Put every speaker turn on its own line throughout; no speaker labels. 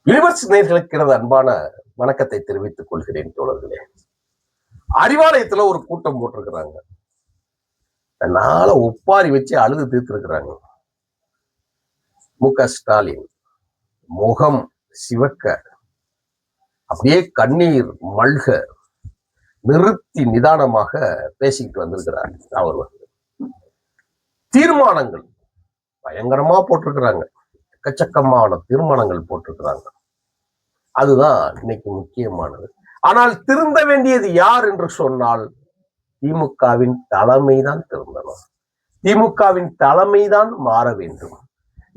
Universe நேயர்களுக்கு எனது அன்பான வணக்கத்தை தெரிவித்துக் கொள்கிறேன் தோழர்களே. அறிவாலயத்துல ஒரு கூட்டம் போட்டிருக்கிறாங்க. தன்னால ஒப்பாரி வச்சு அழுது தீர்த்திருக்கிறாங்க. மு.க. ஸ்டாலின் முகம் சிவக்க, அப்படியே கண்ணீர் மல்க, நிறுத்தி நிதானமாக பேசிக்கிட்டு வந்திருக்கிறார். அவர் தீர்மானங்கள் பயங்கரமா போட்டிருக்கிறாங்க. எக்கச்சக்கமான தீர்மானங்கள் போட்டிருக்கிறாங்க. அதுதான் இன்னைக்கு முக்கியமானது. ஆனால் திருந்த வேண்டியது யார் என்று சொன்னால் திமுகவின் தலைமைதான் திருந்தணும். திமுகவின் தலைமைதான் மாற வேண்டும்.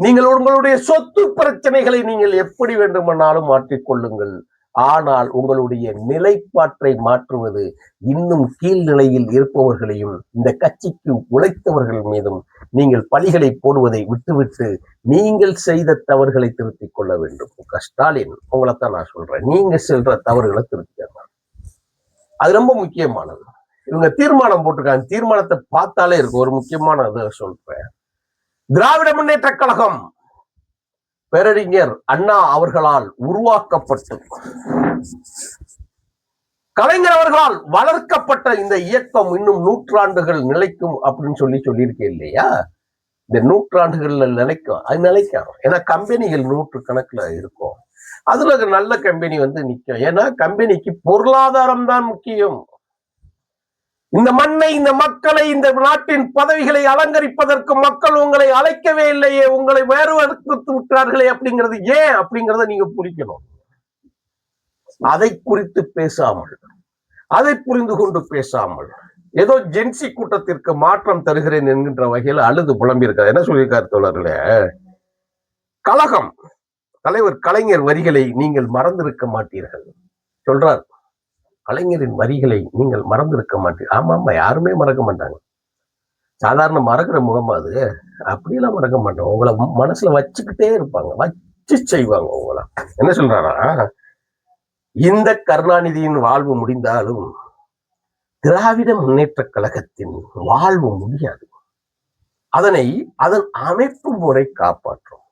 நீங்கள் உங்களுடைய சொத்து பிரச்சனைகளை நீங்கள் எப்படி வேண்டுமானாலும் மாற்றிக்கொள்ளுங்கள். ஆனால் உங்களுடைய நிலைப்பாட்டை மாற்றுவது இன்னும் கீழ்நிலையில் இருப்பவர்களையும் இந்த கட்சிக்கு உழைத்தவர்கள் மீதும் நீங்கள் பழிகளை போடுவதை விட்டுவிட்டு நீங்கள் செய்த தவறுகளை திருத்திக் கொள்ள வேண்டும். மு.க. ஸ்டாலின், உங்களைத்தான் நான் சொல்றேன், நீங்க செல்ற தவறுகளை திருத்திக்க. அது ரொம்ப முக்கியமானது. இவங்க தீர்மானம் போட்டிருக்காங்க. தீர்மானத்தை பார்த்தாலே இருக்கு. ஒரு முக்கியமான இதை சொல்றேன். திராவிட முன்னேற்ற கழகம் பேரறிஞர் அண்ணா அவர்களால் உருவாக்கப்பட்டு கலைஞர் அவர்களால் வளர்க்கப்பட்ட இந்த இயக்கம் இன்னும் 100 ஆண்டுகள் நிலைக்கும் அப்படின்னு சொல்லியிருக்கேன் இல்லையா? இந்த 100 ஆண்டுகள்ல நிலைக்கும். அது நிலைக்கும். ஏன்னா கம்பெனிகள் 100 கணக்குல இருக்கும். அதுல நல்ல கம்பெனி நிற்கும். ஏன்னா கம்பெனிக்கு பொருளாதாரம் தான் முக்கியம். இந்த மண்ணை, இந்த மக்களை, இந்த நாட்டின் பதவிகளை அலங்கரிப்பதற்கு மக்கள் உங்களை அழைக்கவே இல்லையே, உங்களை வேறு விட்டார்களே அப்படிங்கிறது ஏன் அப்படிங்கிறத நீங்க புரிக்கணும். அதை குறித்து பேசாமல், அதை புரிந்து கொண்டு பேசாமல், ஏதோ ஜென்சி கூட்டத்திற்கு மாற்றம் தருகிறேன் என்கின்ற வகையில் அழுது புலம்பியிருக்காரு. என்ன சொல்லியிருக்காரு தோழர்களே? கழகம் தலைவர் கலைஞர் வரிகளை நீங்கள் மறந்திருக்க மாட்டீர்கள் சொல்றார். கலைஞரின் வரிகளை நீங்கள் மறந்திருக்க மாட்டீர்கள். ஆமா, யாருமே மறக்க மாட்டாங்க. சாதாரண மறக்கிற முகமா அது? அப்படியெல்லாம் மறக்க மாட்டோம். உங்களை மனசுல வச்சுக்கிட்டே இருப்பாங்க, வச்சு செய்வாங்க உங்களை. என்ன சொல்றாரா? இந்த கருணாநிதியின் வாழ்வு முடிந்தாலும் திராவிட முன்னேற்ற கழகத்தின் வாழ்வு முடியாது. அதன் அமைப்பு முறை காப்பாற்றும்.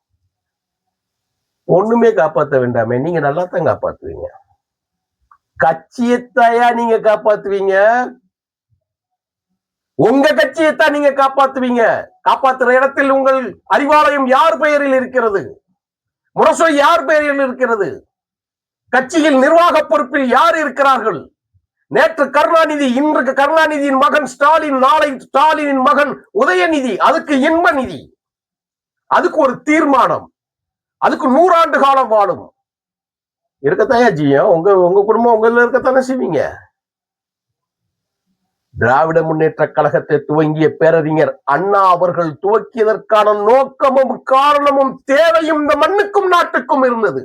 ஒண்ணுமே காப்பாற்ற வேண்டாமே, நீங்க நல்லா தான் காப்பாத்துவீங்க. கட்சியத்தாயா நீங்க காப்பாத்துவீங்க? உங்க கட்சியத்தான் நீங்க காப்பாத்துவீங்க. காப்பாத்துற இடத்தில் உங்கள் அறிவாலயம் யார் பெயரில் இருக்கிறது? முரசொலி யார் பெயரில் இருக்கிறது? கட்சியில் நிர்வாக பொறுப்பில் யார் இருக்கிறார்கள்? நேற்று கருணாநிதி, இன்றைக்கு கருணாநிதியின் மகன் ஸ்டாலின், நாளை ஸ்டாலினின் மகன் உதயநிதி. அதுக்கு இன்ப நிதி, அதுக்கு ஒரு தீர்மானம், அதுக்கு 100 ஆண்டு காலம் வாழும். இருக்கத்தாயா ஜியம். உங்க குடும்பம் உங்கள இருக்கத்தானே செய்வீங்க. திராவிட முன்னேற்ற கழகத்தை துவங்கிய பேரறிஞர் அண்ணா அவர்கள் துவக்கியதற்கான நோக்கமும் காரணமும் தேவையும் இந்த மண்ணுக்கும் நாட்டுக்கும் இருந்தது.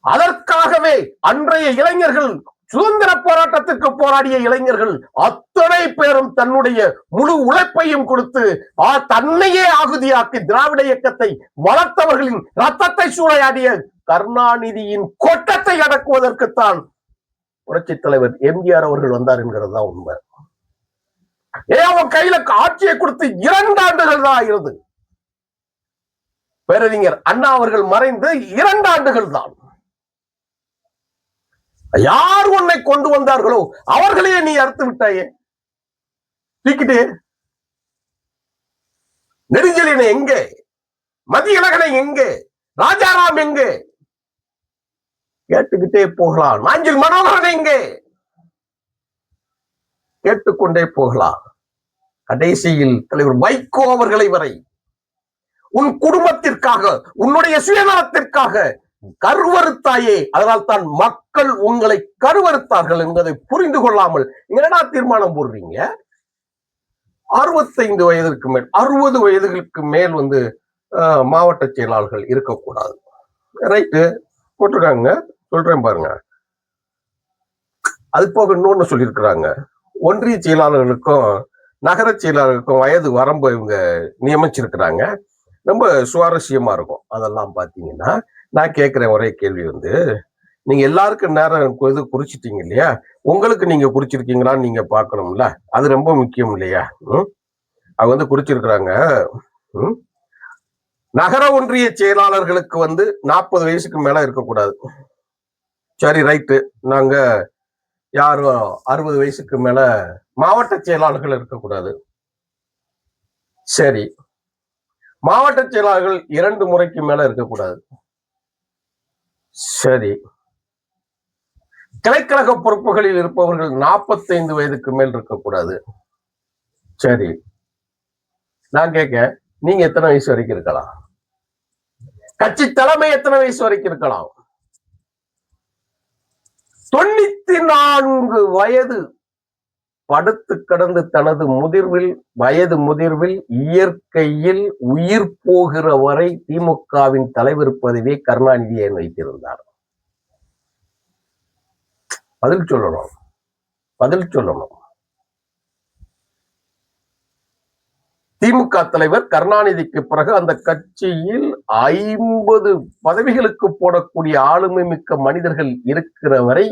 அதற்காகவே அன்றைய இளைஞர்கள், சுதந்திர போராட்டத்திற்கு போராடிய இளைஞர்கள் அத்தனை பேரும் தன்னுடைய முழு உழைப்பையும் கொடுத்து தன்னையே ஆகுதியாக்கி திராவிட இயக்கத்தை வளர்த்தவர்களின் ரத்தத்தை சூறையாடிய கருணாநிதியின் கொட்டத்தை அடக்குவதற்குத்தான் புரட்சி தலைவர் எம்ஜிஆர் அவர்கள் வந்தார் என்கிறது தான் உண்மை. அவன் கையில ஆட்சியை கொடுத்து 2 ஆண்டுகள் தான் ஆகிறது. பேரறிஞர் அண்ணா அவர்கள் மறைந்து 2 ஆண்டுகள் தான். யார் உன்னை கொண்டு வந்தார்களோ அவர்களையே நீ அறுத்து விட்டாயே. தூக்கிட்டு நெடுஞ்செழியனை எங்கே? மதியழகனை எங்கே? ராஜாராம் எங்கே? கேட்டுக்கிட்டே போகலாம். நாஞ்சில் மனோகரன் எங்கே? கேட்டுக்கொண்டே போகலாம். கடைசியில் தலைவர் வைகோ அவர்களை வரை உன் குடும்பத்திற்காக, உன்னுடைய சுயநலத்திற்காக கருவறுத்தாயே. அதனால் தான் மக்கள் உங்களை கருவறுத்தார்கள் என்பதை புரிந்து கொள்ளாமல் என்னடா தீர்மானம் போடுறீங்க? 65 வயதிற்கு மேல், 60 வயதுகளுக்கு மேல் மாவட்ட செயலாளர்கள் இருக்கக்கூடாது. ரைட்டு போட்டிருக்காங்க. சொல்றேன் பாருங்க. அது போக இன்னொன்னு சொல்லியிருக்கிறாங்க. ஒன்றிய செயலாளர்களுக்கும் நகர செயலாளர்களுக்கும் வயது வரம்பு இவங்க நியமிச்சிருக்கிறாங்க. ரொம்ப சுவாரஸ்யமா இருக்கும். அதெல்லாம் பாத்தீங்கன்னா, நான் கேட்கிறேன் ஒரே கேள்வி, நீங்க எல்லாருக்கும் நேரம் குறிச்சிட்டீங்க இல்லையா? உங்களுக்கு நீங்க குறிச்சிருக்கீங்களான்னு நீங்க பாக்கணும்ல. அது ரொம்ப முக்கியம் இல்லையா? அவங்க குறிச்சிருக்கிறாங்க. நகர ஒன்றிய செயலாளர்களுக்கு 40 வயசுக்கு மேல இருக்கக்கூடாது. சரி, ரைட்டு. நாங்க யாரும் 60 வயசுக்கு மேல மாவட்ட செயலாளர்கள் இருக்கக்கூடாது. சரி, மாவட்ட செயலாளர்கள் 2 முறைக்கு மேல இருக்கக்கூடாது. சரி, கிளைக்கழக பொறுப்புகளில் இருப்பவர்கள் 45 வயதுக்கு மேல் இருக்கக்கூடாது. சரி, நான் கேட்க, நீங்க எத்தனை வயசு வரைக்கும் இருக்கலாம்? கட்சி தலைமை எத்தனை வயசு வரைக்கும் இருக்கலாம்? 94 வயது படுத்து கடந்து தனது வயது முதிர்வில் இயற்கையில் உயிர் போகிற வரை திமுகவின் தலைவர் பதவியை கருணாநிதியை வைத்திருந்தார். பதில் சொல்லணும். திமுக தலைவர் கருணாநிதிக்கு பிறகு அந்த கட்சியில் 50 பதவிகளுக்கு போடக்கூடிய ஆளுமை மிக்க மனிதர்கள் இருக்கிற வரை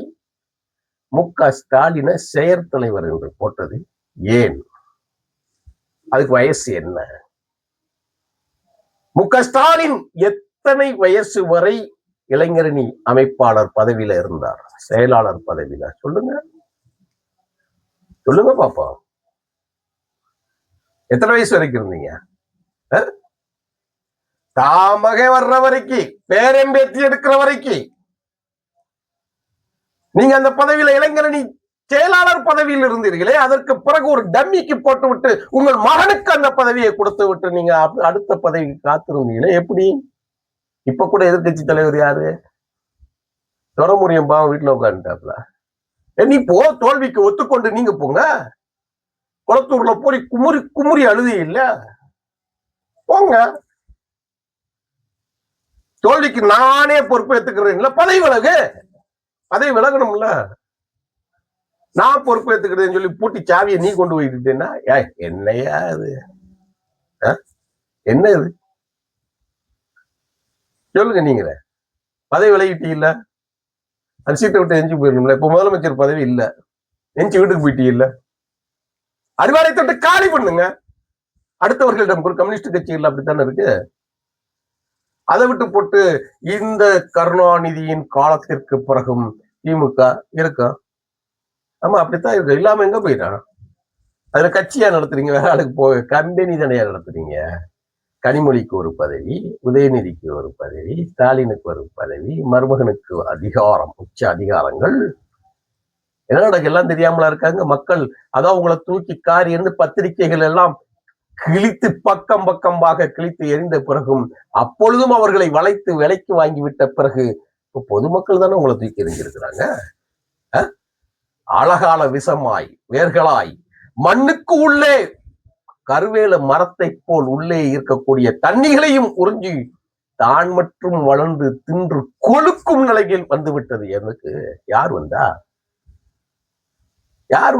மு.க. ஸ்டாலினை செயற் தலைவர் என்று போட்டது ஏன்? அதுக்கு வயசு என்ன? மு.க. ஸ்டாலின் எத்தனை வயசு வரை இளைஞரணி அமைப்பாளர் பதவியில இருந்தார்? செயலாளர் பதவியில? சொல்லுங்க பாப்போம். எத்தனை வயசு வரைக்கும் இருந்தீங்க? தாமகை வர்ற வரைக்கும், பேரம்பேத்தி எடுக்கிற வரைக்கும் நீங்க அந்த பதவியில இளைஞரணி செயலாளர் பதவியில் இருந்தீர்களே, அதற்கு பிறகு ஒரு டம்மிக்கு போட்டு விட்டு உங்கள் மகனுக்கு அந்த பதவியை கொடுத்து விட்டு நீங்க அடுத்த பதவிக்கு காத்திருந்தீங்களே, எப்படி? இப்ப கூட எதிர்கட்சி தலைவர் யாரு? துரைமுருகன் பாவம் வீட்டுல உட்காந்துட்டாப்ல. நீ போ, தோல்விக்கு ஒத்துக்கொண்டு நீங்க போங்க. குளத்தூர்ல போய் குமுறி அழுதி இல்ல, போங்க. தோல்விக்கு நானே பொறுப்பு ஏத்துக்கிறேன். பதவி விலகணும்ல. நான் பொறுப்பு ஏத்துக்கிறேன்னு சொல்லி பூட்டி சாவியை நீ கொண்டு போயிட்டேன்னா என்னையா அது? என்ன இது? சொல்லுங்க. நீங்க பதவி விலகிட்டீங்கல்ல, அந்த சீட்டை விட்டு எஞ்சி போயிடணும்ல. இப்ப முதலமைச்சர் பதவி இல்ல, எஞ்சி வீட்டுக்கு போயிட்டீங்கல்ல, அறிவாலய தொட்டு காலி பண்ணுங்க. அடுத்தவர்களிடம் ஒரு கம்யூனிஸ்ட் கட்சிகள் அப்படித்தானே இருக்கு. அதை விட்டு போட்டு இந்த கருணாநிதியின் காலத்திற்கு பிறகும் திமுக இருக்கும். ஆமா, அப்படித்தான் இருக்கு. இல்லாம எங்க போயிட்டான்? அதுல கட்சியா நடத்துறீங்க, வேற ஆளுக்கு கம்பெனி தானையா நடத்துறீங்க. கனிமொழிக்கு ஒரு பதவி, உதயநிதிக்கு ஒரு பதவி, ஸ்டாலினுக்கு ஒரு பதவி, மருமகனுக்கு அதிகாரம், உச்ச அதிகாரங்கள். என்ன நடக்கு எல்லாம் தெரியாமலா இருக்காங்க மக்கள். அதான் உங்களை தூக்கி காரி இருந்து பத்திரிகைகள் எல்லாம் கிழித்து பக்கமாக கிழித்து எரிந்த பிறகும், அப்பொழுதும் அவர்களை வளைத்து விலைக்கு வாங்கிவிட்ட பிறகு பொதுமக்கள் தானே உங்களை தூக்கி எறிஞ்சிருக்கிறாங்க. அழகால விஷமாய் வேர்களாய் மண்ணுக்கு உள்ளே கருவேல மரத்தை போல் உள்ளே இருக்கக்கூடிய தண்ணிகளையும் உறிஞ்சி தான் மற்றும் வளர்ந்து தின்று கொழுக்கும் நிலையில் வந்துவிட்டது. எனக்கு யார்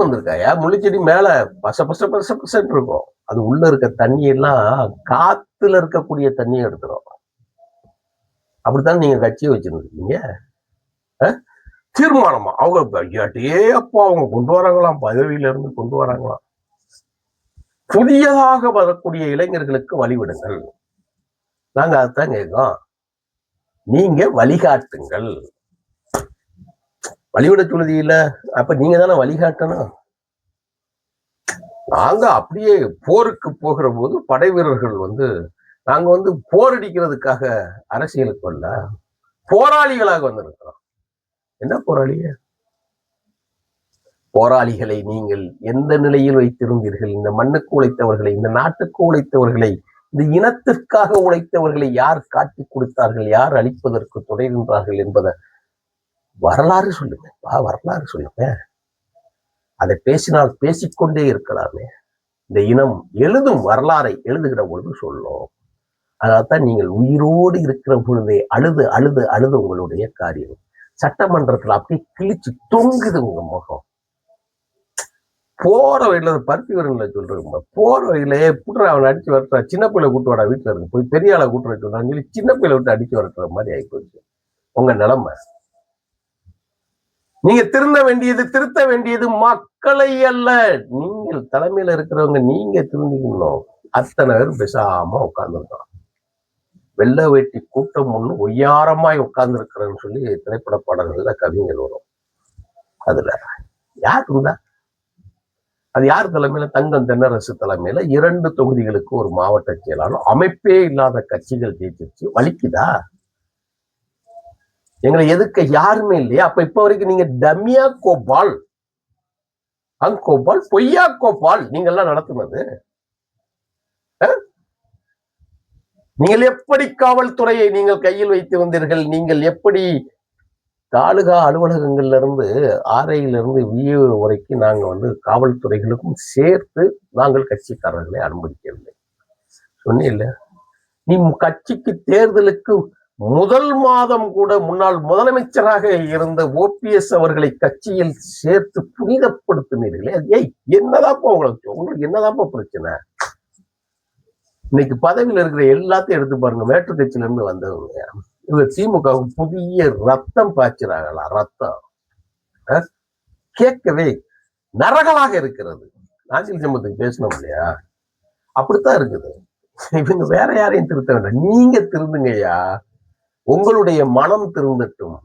வந்திருக்கா? முள்ளிச்செடி மேல பச இருக்கும். அது உள்ள இருக்க தண்ணி எல்லாம் காத்துல இருக்கக்கூடிய தண்ணியை எடுத்துரும். அப்படித்தான் நீங்க கட்சியை வச்சிருந்தீங்க. தீர்மானமா அவங்க அப்பா அவங்க கொண்டு வராங்களாம், பதவியில இருந்து கொண்டு வராங்களாம். புதியதாக வரக்கூடிய இளைஞர்களுக்கு வழிவிடுங்கள். நாங்க அதைத்தான் கேட்கோம். நீங்க வழிகாட்டுங்கள். வழிவிட சொல்லுது இல்ல, அப்ப நீங்க தானே வழிகாட்டணும். நாங்க அப்படியே போருக்கு போகிற போது படை வீரர்கள் நாங்க போர் அடிக்கிறதுக்காக அரசியலுக்கு வரல, போராளிகளாக வந்திருக்கிறோம். என்ன போராளிகளை நீங்கள் எந்த நிலையில் வைத்திருந்தீர்கள்? இந்த மண்ணுக்கு உழைத்தவர்களை, இந்த நாட்டுக்கு உழைத்தவர்களை, இந்த இனத்திற்காக உழைத்தவர்களை யார் காட்டி கொடுத்தார்கள்? யார் அழிப்பதற்கு துணை நின்றார்கள் என்பதை வரலாறு சொல்லுங்க. அதை பேசினால் பேசிக்கொண்டே இருக்கலாமே. இந்த இனம் எழுதும் வரலாறை எழுதுகிற பொழுது சொல்லும். அதனால்தான் நீங்கள் உயிரோடு இருக்கிற பொழுதே அழுது உங்களுடைய காரியம் சட்டமன்றத்துல அப்படியே கிழிச்சு தொங்குது உங்க முகம். போற வயல பருத்தி வரல சொல்றேன். போற வயல புட்டுற அவனை அடிச்சு வரட்டுற, சின்ன பிள்ளை கூட்டு வாடா வீட்டுல இருக்கு, போய் பெரிய ஆளை கூட்டு வர சொல்றான்னு சொல்லி சின்ன பிள்ளை விட்டு அடிச்சு வரட்டுற மாதிரி ஆயிப்போச்சு உங்க நிலைமை. நீங்க திருத்த வேண்டியது மக்களை அல்ல, நீங்கள் தலைமையில இருக்கிறவங்க. நீங்க திருந்திக்கணும். அத்தனை பேர் பேசாம உட்கார்ந்துருக்கோம். வெள்ளை வேட்டி கூட்டம் ஒண்ணு ஒய்யாரமாய் உட்கார்ந்து இருக்கிறேன்னு சொல்லி திரைப்பட பாடல்கள்ல கவிஞர் வரும். அதுல யார் இருந்தா, அது யார் தலைமையில? தங்கம் தென்னரசு தலைமையில 2 தொகுதிகளுக்கு ஒரு மாவட்ட செயலாளர், அமைப்பே இல்லாத கட்சிகள் ஜெயிச்சிருச்சு. வலிக்குதா? எங்களை எதிர்க்க யாருமே இல்லையா? அப்ப இப்ப வரைக்கும் நீங்க டமியா கோபால், அங்கோபால், பொய்யா கோபால் நீங்க எல்லாம் நடத்துனது. நீங்கள் எப்படி காவல்துறையை நீங்கள் கையில் வைத்து வந்தீர்கள்? நீங்கள் எப்படி தாலுகா அலுவலகங்கள்ல இருந்து ஆர்ஐயிலிருந்து விஏ வரைக்கும் நாங்க காவல்துறைகளுக்கும் சேர்த்து நாங்கள் கட்சிக்காரர்களை அனுமதிக்கவில்லை சொன்னீல்ல. நீ கட்சிக்கு தேர்தலுக்கு முதல் மாதம் கூட முன்னாள் முதலமைச்சராக இருந்த ஓபிஎஸ் அவர்களை கட்சியில் சேர்த்து புனிதப்படுத்தினீர்களே. ஏய், என்னதாப்பா உங்களுக்கு என்னதாப்பா பிரச்சனை? இன்னைக்கு பதவியில் இருக்கிற எல்லாத்தையும் எடுத்து பாருங்க. மேற்று கட்சியில இருந்து வந்தவங்க இவங்க திமுகவுக்கு புதிய ரத்தம் பாய்ச்சுறாங்களா? ரத்தம் கேட்கவே நரகலாக இருக்கிறது. நாஞ்சில் சம்பத்துக்கு பேசணும் இல்லையா? அப்படித்தான் இருக்குது. இவங்க வேற யாரையும் திருத்த வேண்டாம், நீங்க திருந்துங்கய்யா. உங்களுடைய மனம் திருந்தட்டும்.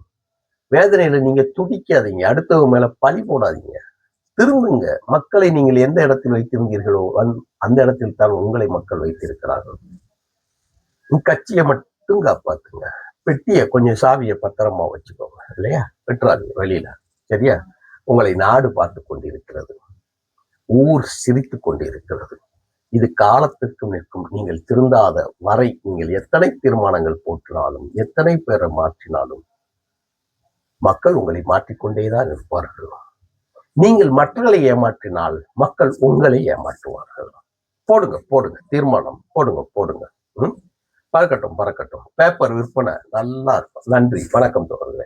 வேதனையில நீங்க துடிக்காதீங்க, அடுத்தவங்க மேல பழி போடாதீங்க, திருந்துங்க. மக்களை நீங்கள் எந்த இடத்தில் வைத்திருந்தீர்களோ அந்த இடத்தில் தான் உங்களை மக்கள் வைத்திருக்கிறார்கள். கட்சியை மட்டும் காப்பாத்துங்க. பெட்டிய கொஞ்சம் சாவியை பத்திரமா வச்சுக்கோங்க இல்லையா? பெற்றாதீங்க வெளியில. சரியா? உங்களை நாடு பார்த்து கொண்டிருக்கிறது, ஊர் சிரித்து கொண்டிருக்கிறது. இது காலத்திற்கு நிற்கும். நீங்கள் திருந்தாத வரை நீங்கள் எத்தனை தீர்மானங்கள் போற்றினாலும் எத்தனை பேரை மாற்றினாலும் மக்கள் உங்களை மாற்றிக்கொண்டேதான் இருப்பார்கள். நீங்கள் மற்றவர்களை ஏமாற்றினால் மக்கள் உங்களை ஏமாற்றுவார்கள். போடுங்க போடுங்க தீர்மானம், போடுங்க. பறக்கட்டும். பேப்பர் விற்பனை நல்லா இருக்கும். நன்றி, வணக்கம் தோழர்களே.